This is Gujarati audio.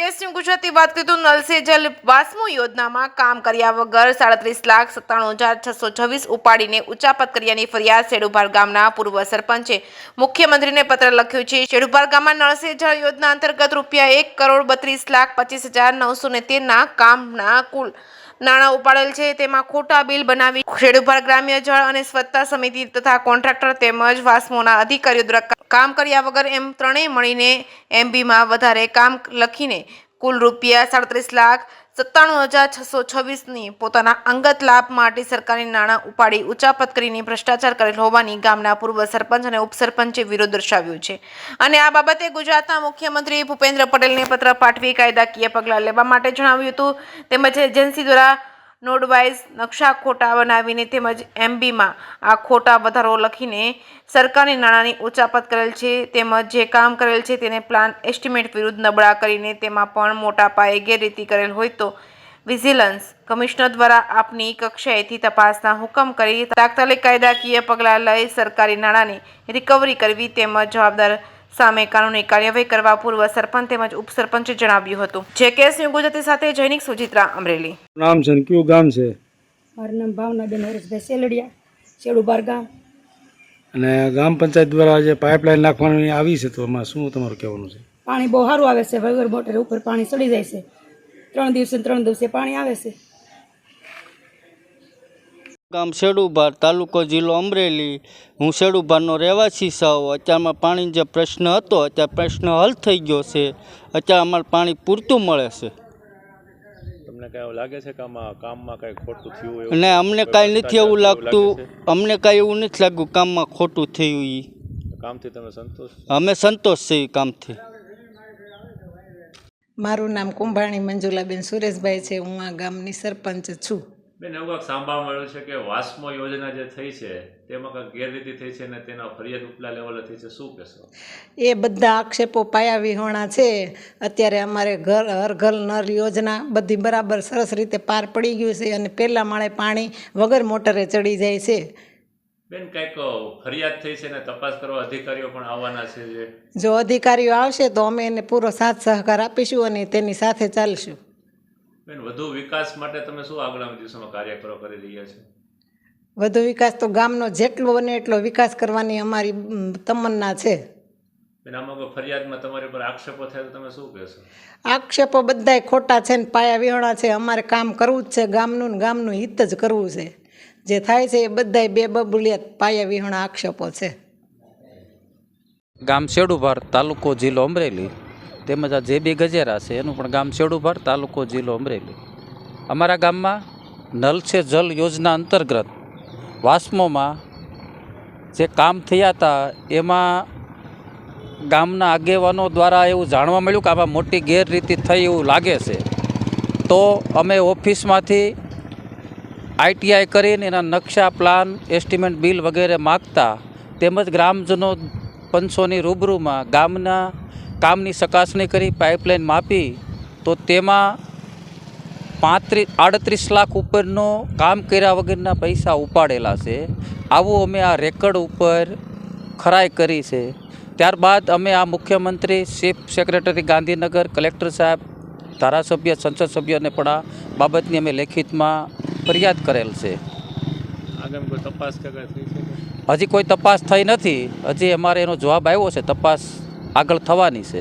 કેસ ન્યૂઝ ગુજરાતી વાત કરીએ તો નલ સે જલ વાસ્મો યોજનામાં કામ કર્યા વગર 37,97,626 ઉપાડીને ઉચાપત કર્યાની ફરિયાદ શેડુભાર ગામના પૂર્વ સરપંચે મુખ્યમંત્રીને પત્ર લખ્યો છે। શેડુભાર ગામમાં નળ સે જળ યોજના અંતર્ગત ₹1,32,25,913 ના કામના કુલ નાણાં ઉપાડેલ છે, તેમાં ખોટા બિલ બનાવી શેડુભાર ગ્રામ્ય જળ અને સ્વચ્છતા સમિતિ તથા કોન્ટ્રાક્ટર તેમજ વાસ્મોના અધિકારીઓ દ્વારા કામ કર્યા વગર એમ ત્રણેય મળીને MBમાં વધારે કામ લખીને કુલ ₹37,97,626ની પોતાના અંગત લાભ માટે સરકારી નાણાં ઉપાડી ઉચાપત કરીને ભ્રષ્ટાચાર કરેલ હોવાની ગામના પૂર્વ સરપંચ અને ઉપસરપંચે વિરોધ દર્શાવ્યો છે અને આ બાબતે ગુજરાતના મુખ્યમંત્રી ભૂપેન્દ્ર પટેલને પત્ર પાઠવી કાયદાકીય પગલાં લેવા માટે જણાવ્યું હતું। તેમજ એજન્સી દ્વારા નોડ વાઇઝ નકશા ખોટા બનાવીને તેમજ MBમાં આ ખોટા વધારો લખીને સરકારી નાણાંની ઉચાપત કરેલ છે, તેમજ જે કામ કરેલ છે તેને પ્લાન એસ્ટિમેટ વિરુદ્ધ નબળા કરીને તેમાં પણ મોટા પાયે ગેરરીતિ કરેલ હોય તો વિજિલન્સ કમિશનર દ્વારા આપની કક્ષાએથી તપાસના હુકમ કરી તાત્કાલિક કાયદાકીય પગલાં લઈ સરકારી નાણાંની રિકવરી કરવી તેમજ જવાબદાર સામે કાનૂની કાર્યવાહી કરવા પૂર્વ સરપંચ તેમજ ઉપસરપંચે જણાવ્યું હતું। જે કેસ ન્યૂઝ ગુજરાતી સાથે જૈનિક સુજિત્રા અમરેલી। નામ છે કયું ગામ છે? મારું નામ ભાવનાબેન હરેશભાઈ સેલડિયા, શેડુભાર ગામ। અને ગ્રામ પંચાયત દ્વારા જે પાઇપલાઇન નાખવાની આવી છે તો એમાં શું તમારું કહેવાનું છે? પાણી બહુ સારું આવે છે, વગર મોટરે ઉપર પાણી ચડી જાય છે, 3 દિવસે પાણી આવે છે। ગામ શેડુભાર, તાલુકો જિલ્લો અમરેલી। હું શેડુભારનો રહેવાસી છું। અત્યારમાં પાણી જે પ્રશ્ન હતો અત્યારે પ્રશ્ન હલ થઈ ગયો છે। અત્યારે અમારે પાણી પૂરતું મળે છે। તમને કઈ એવું લાગે છે કે આમાં કામમાં કઈ ખોટું થયું એવું? ને અમને કાંઈ નથી એવું લાગતું, અમને કાંઈ એવું નથી લાગ્યું કામમાં ખોટું થયું। એ કામથી તમે સંતોષ? અમે સંતોષ છીએ કામથી। મારું નામ કુંભાણી મંજુલાબેન સુરેશભાઈ છે, હું આ ગામની સરપંચ છું। બેન, એવું કાંઈક સાંભળવા મળ્યું છે કે વાસ્મો યોજના જે થઈ છે તેમાં કાંઈક ગેરરીતિ થઈ છે અને તેના ફરિયાદ ઉપલા લેવલે થઈ છે, શું કહેશો? એ બધા આક્ષેપો પાયા વિહોણા છે। અત્યારે અમારે હર ઘર નળ યોજના બધી બરાબર સરસ રીતે પાર પડી ગયું છે અને પહેલા માળે પાણી વગર મોટરે ચડી જાય છે। બેન, કંઈક ફરિયાદ થઈ છે ને તપાસ કરવા અધિકારીઓ પણ આવવાના છે। જો અધિકારીઓ આવશે તો અમે એને પૂરો સાથ સહકાર આપીશું અને તેની સાથે ચાલશું। બેન, વધુ વિકાસ માટે તમે શું આગામી દિવસોમાં કાર્યક્રમો કરી રહ્યા છો? વધુ વિકાસ તો ગામનો જેટલો બને એટલો વિકાસ કરવાની અમારી તમન્ના છે। બેન, આમાં કોઈ ફરિયાદમાં તમારી પર આક્ષેપો થાય તો તમે શું કહેશો? આક્ષેપો બધાય ખોટા છે ને પાયા વિહોણા છે। અમારે કામ કરવું જ છે, ગામનું હિત જ કરવું છે। જે થાય છે એ બધાય બે બબુલિયાત પાયા વિહોણા આક્ષેપો છે। ગામ શેડુભાર, તાલુકો જિલ્લો અમરેલી, તેમજ આ JB ગજેરા છે એનું પણ ગામ શેડુભાર, તાલુકો જિલ્લો અમરેલી। અમારા ગામમાં નલ સે જલ યોજના અંતર્ગત વાસ્મોમાં જે કામ થયા હતા એમાં ગામના આગેવાનો દ્વારા એવું જાણવા મળ્યું કે આમાં મોટી ગેરરીતિ થઈ એવું લાગે છે, તો અમે ઓફિસમાંથી ITI કરીને એના નકશા, પ્લાન, એસ્ટિમેટ બિલ વગેરે માગતા તેમજ ગ્રામજનો પંચોની રૂબરૂમાં ગામના કામની ચકાસણી કરી પાઇપલાઇન માપી તો તેમાં 38 લાખ ઉપરનો કામ કર્યા વગરના પૈસા ઉપાડેલા છે। આવું અમે આ રેકર્ડ ઉપર ખરાઈ કરી છે। ત્યારબાદ અમે આ મુખ્યમંત્રી, ચીફ સેક્રેટરી ગાંધીનગર, કલેક્ટર સાહેબ, ધારાસભ્ય, સંસદ સભ્યને પણ આ બાબતની અમે લેખિતમાં ફરિયાદ કરેલ છે। આગામી કોઈ તપાસ કે કંઈ થઈ છે? હજી કોઈ તપાસ થઈ નથી, હજી અમારે એનો જવાબ આવ્યો છે, તપાસ આગળ થવાની છે।